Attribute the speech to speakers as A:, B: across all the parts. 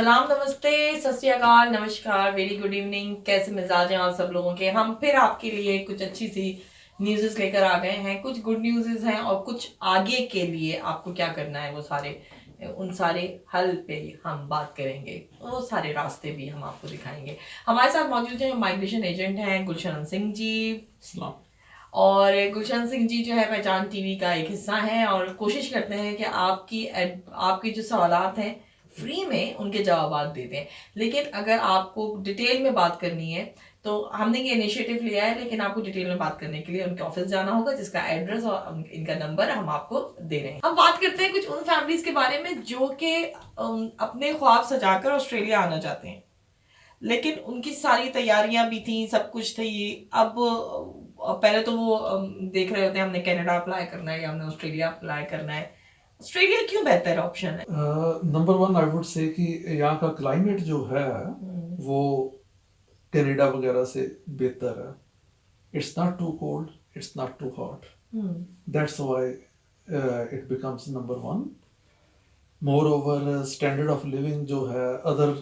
A: सलाम, नमस्ते, सत श्री अकाल, नमस्कार, वेरी गुड इवनिंग। कैसे मिजाज हैं आप सब लोगों के। हम फिर आपके लिए कुछ अच्छी सी न्यूज़ लेकर आ गए हैं। कुछ गुड न्यूज़ हैं और कुछ आगे के लिए आपको क्या करना है वो सारे उन सारे हल पे हम बात करेंगे। वो सारे रास्ते भी हम आपको दिखाएंगे। हमारे साथ मौजूद हैं माइग्रेशन एजेंट हैं गुलशन सिंह जी।
B: सलाम।
A: और गुलशन सिंह जी जो है पहचान टीवी का एक हिस्सा है और कोशिश करते हैं कि आपकी जो सवालात हैं फ्री में उनके जवाब दे दें। लेकिन अगर आपको डिटेल में बात करनी है तो हमने ये इनिशिएटिव लिया है, लेकिन आपको डिटेल में बात करने के लिए उनके ऑफिस जाना होगा, जिसका एड्रेस और इनका नंबर हम आपको दे रहे हैं। हम बात करते हैं कुछ उन फैमिलीज के बारे में जो कि अपने ख्वाब सजाकर ऑस्ट्रेलिया आना चाहते हैं, लेकिन उनकी सारी तैयारियां भी थी, सब कुछ थी। अब पहले तो वो देख रहे होते हैं हमने कनाडा अप्लाई करना है या हमने ऑस्ट्रेलिया अप्लाई करना है। ऑस्ट्रेलिया क्यों बेहतर ऑप्शन है?
B: Number one I would say कि यहाँ का क्लाइमेट जो है वो कनाडा वगैरह से बेहतर है। It's not too cold, it's not too hot, that's why it becomes number one. Moreover standard of living जो है other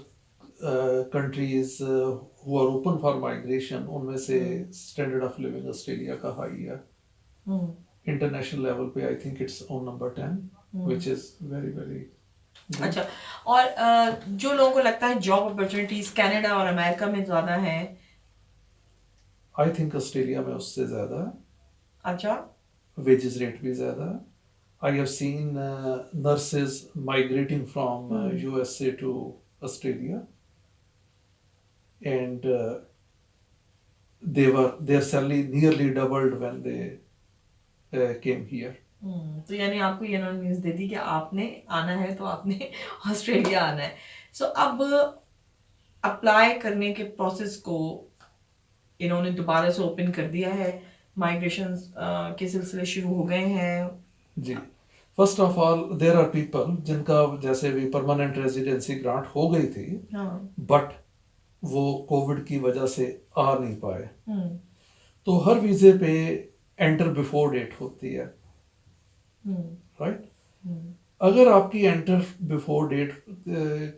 B: countries who are open for migration उनमें से स्टैंडर्ड ऑफ लिविंग ऑस्ट्रेलिया का high है। International level पे I think it's on number 10 which is very very good.
A: अच्छा, और जो लोगों को लगता है जॉब अपॉर्चुनिटीज कनाडा और अमेरिका में ज्यादा है।
B: आई थिंक ऑस्ट्रेलिया में उससे ज़्यादा है,
A: अच्छा,
B: वेजेस रेट भी ज़्यादा है। I have seen nurses migrating from USA to Australia and their salary nearly doubled when they came here.
A: तो यानी आपको ये न्यूज़ दे दी कि आपने आना है तो आपने ऑस्ट्रेलिया आना है। सो अब अप्लाई करने के प्रोसेस को इन्होंने दोबारा से ओपन कर दिया है। माइग्रेशन के सिलसिले शुरू हो गए हैं
B: जी। First of all there are people जिनका जैसे भी परमानेंट रेजिडेंसी ग्रांट हो गई थी, बट वो कोविड की वजह से आ नहीं पाए। तो हर वीजे पे एंटर बिफोर डेट होती है, राइट। अगर आपकी एंटर बिफोर डेट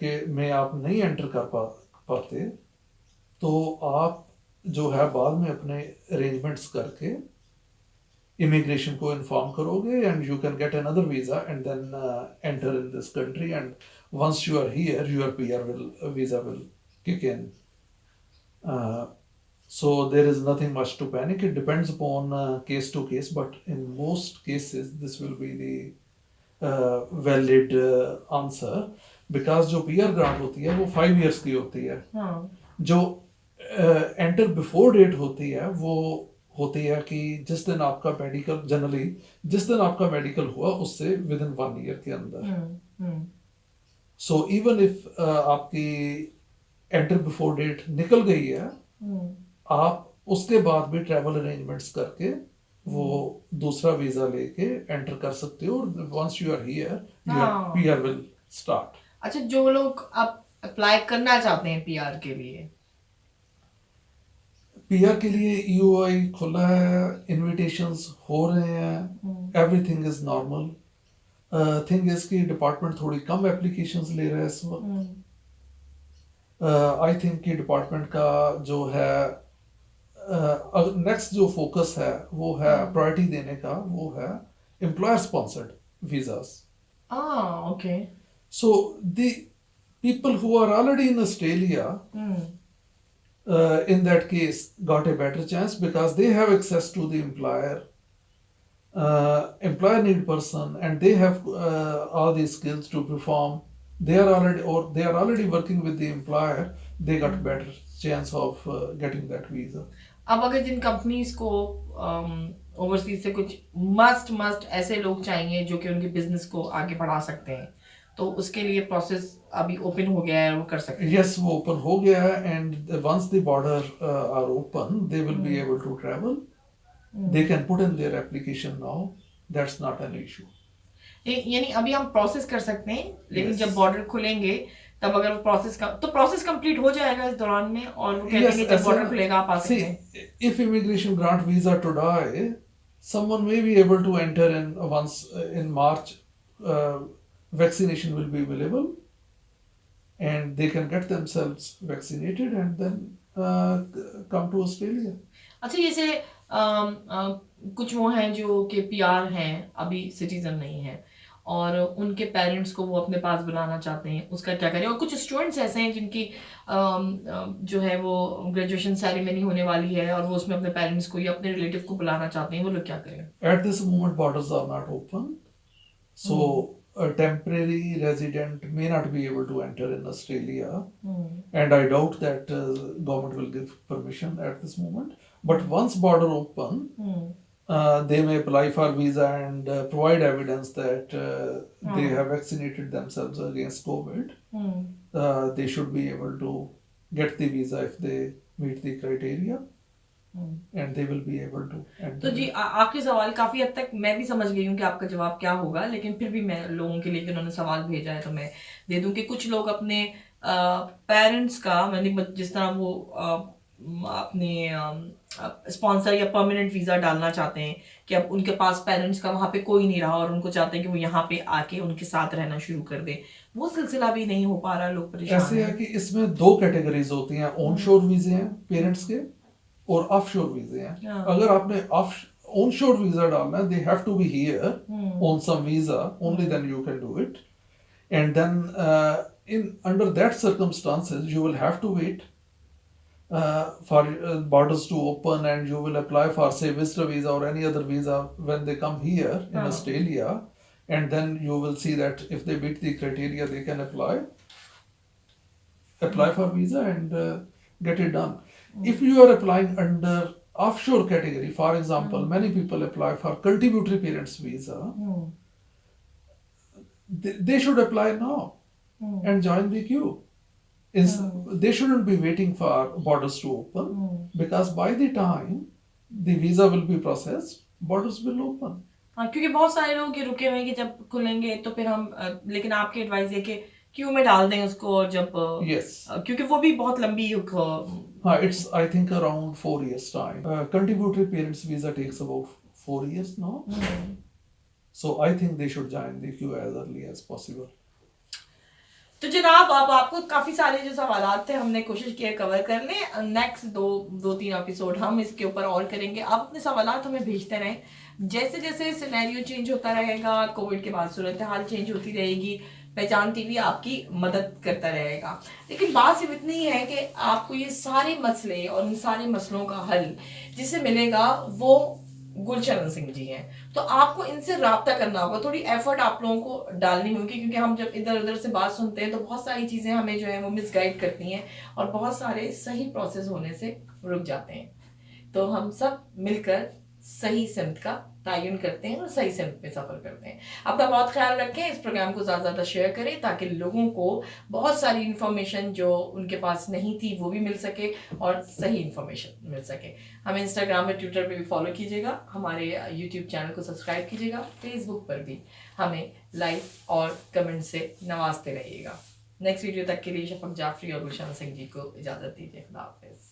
B: के में आप नहीं एंटर कर पाते तो आप जो है बाद में अपने अरेंजमेंट्स करके इमिग्रेशन को इन्फॉर्म करोगे and you can get another visa and then enter in this country and once you are here your PR visa will kick in. So there is nothing much to panic. It depends upon case to case, but in most cases this will be the valid answer, because जो PR grant होती है वो 5 years की होती है. जो enter before date होती है वो होती है कि जिस दिन आपका मेडिकल, जनरली जिस दिन आपका मेडिकल हुआ उससे विद इन 1 year के अंदर. So even if आपकी एंटर बिफोर डेट निकल गई है, आप उसके बाद भी ट्रैवल अरेंजमेंट्स करके वो दूसरा वीजा लेके एंटर कर सकते हो और once you are here your PR will start.
A: अच्छा, जो लोग अब अप्लाई करना चाहते हैं पीआर के लिए,
B: पीआर के लिए ईओआई खुला है, इनविटेशंस हो रहे हैं, everything is normal. Thing is कि डिपार्टमेंट थोड़ी कम एप्लीकेशंस ले रहा है इस वक्त. आई थिंक कि डिपार्टमेंट का जो है नेक्स्ट जो फोकस है वो है प्रायोरिटी देने का, वो है employer sponsored visas.
A: Okay.
B: So the people who are already in Australia in that case got a better chance because they have access to the employer. Employer need person and they have all these skills to perform. They are already working with the employer. They got better chance of getting that visa.
A: अब अगर जिन companies को overseas से कुछ must ऐसे लोग चाहिए जो कि उनके बिजनेस को आगे बढ़ा सकते हैं, तो उसके लिए प्रोसेस अभी ओपन हो गया है, वो कर सकते हैं.
B: Yes, वो ओपन हो गया है and once the border are open, they will be able to travel. They can put in their application now. That's not an issue.
A: यानी अभी हम प्रोसेस कर सकते हैं, लेकिन जब बॉर्डर खुलेंगे तब अगर प्रोसेस कंप्लीट हो जाएगा इस दौरान में, और वो कहते हैं कि जब बॉर्डर खुलेगा आप आ सकते हैं.
B: If immigration grant visa today, someone may be able to enter in once in March. Vaccination will be available. and they can get themselves vaccinated and then come to Australia.
A: अच्छा जैसे कुछ वो हैं जो कि पीआर हैं अभी citizen नहीं है और उनके पेरेंट्स को वो अपने पास बुलाना चाहते हैं उसका क्या करें और कुछ स्टूडेंट्स ऐसे हैं जिनकी जो है वो ग्रेजुएशन सेरेमनी होने वाली है और वो उसमें अपने पेरेंट्स को या अपने रिलेटिव को बुलाना चाहते हैं वो लोग क्या करें
B: At this moment, borders are not open, so a temporary resident may not be able to enter in Australia, and I doubt that government will give permission at this moment. But once border open, they may apply for visa and provide evidence that they have vaccinated themselves against COVID. They should be able to get the visa if they meet the criteria. And they will be able to enter.
A: तो जी आपके सवाल काफी हद तक मैं भी समझ गई हूँ कि आपका जवाब क्या होगा लेकिन फिर भी मैं लोगों के लिए कि उन्होंने सवाल भेजा है तो मैं दे दूं कि कुछ लोग अपने पेरेंट्स का मैंने जिस तरह वो अपने स्पॉन्सर या परमानेंट वीजा डालना चाहते हैं कि अब उनके पास पेरेंट्स का वहां पे कोई नहीं रहा और उनको चाहते हैं कि वो यहाँ पे आके उनके साथ रहना शुरू कर दे वो सिलसिला भी नहीं हो पा रहा लोग परेशान
B: ऐसे है कि इसमें दो कैटेगरीज होती हैं ऑन शोर वीजे हैं पेरेंट्स के और ऑफ शोर वीजे हैं अगर आपने ऑन शोर वीजा डालना है they have to be here on some visa only then you can do it and then in under that circumstances you will have to wait for borders to open and you will apply for say visitor visa or any other visa when they come here in Australia and then you will see that if they meet the criteria they can apply for visa and get it done. If you are applying under offshore category, for example, many people apply for contributory parents visa, they should apply now and join the queue. They shouldn't be waiting for borders to open because by the time the visa will be processed, borders will open.
A: हाँ क्योंकि बहुत सारे लोग ये रुके हुए हैं कि जब खुलेंगे तो फिर हम लेकिन आपकी एडवाइस है कि क्यू में डाल दें उसको और जब
B: yes
A: क्योंकि वो भी बहुत लंबी
B: it's I think around 4 years time. Contributory parents visa takes about 4 years now. So I think they should join the queue as early as possible.
A: तो जनाब अब आपको काफी सारे जो सवाल थे हमने कोशिश किया कवर कर ले नेक्स्ट दो तीन एपिसोड हम इसके ऊपर और करेंगे आप अपने सवाल हमें भेजते रहें जैसे जैसे सिनेरियो चेंज होता रहेगा कोविड के बाद सूरत हाल चेंज होती रहेगी पहचान टीवी आपकी मदद करता रहेगा लेकिन बात सिर्फ इतनी है कि आपको ये सारे मसले और इन सारे मसलों का हल जिसे मिलेगा वो गुलशरण सिंह जी हैं तो आपको इनसे राब्ता करना होगा थोड़ी एफर्ट आप लोगों को डालनी होगी क्योंकि हम जब इधर उधर से बात सुनते हैं तो बहुत सारी चीजें हमें जो है वो मिसगाइड करती हैं और बहुत सारे सही प्रोसेस होने से रुक जाते हैं तो हम सब मिलकर सही सिमत का तयन करते हैं और सही सिमत पे सफर करते हैं अपना बहुत ख्याल रखें इस प्रोग्राम को ज़्यादा शेयर करें ताकि लोगों को बहुत सारी इन्फॉर्मेशन जो उनके पास नहीं थी वो भी मिल सके और सही इन्फॉर्मेशन मिल सके हमें इंस्टाग्राम और ट्विटर पे भी फॉलो कीजिएगा हमारे यूट्यूब चैनल को सब्सक्राइब कीजिएगा फेसबुक पर भी हमें लाइक और कमेंट से नवाजते रहिएगा नेक्स्ट वीडियो तक के लिए शफक जाफरी और गुलशन सिंह जी को इजाज़त दीजिए खुदा हाफिज़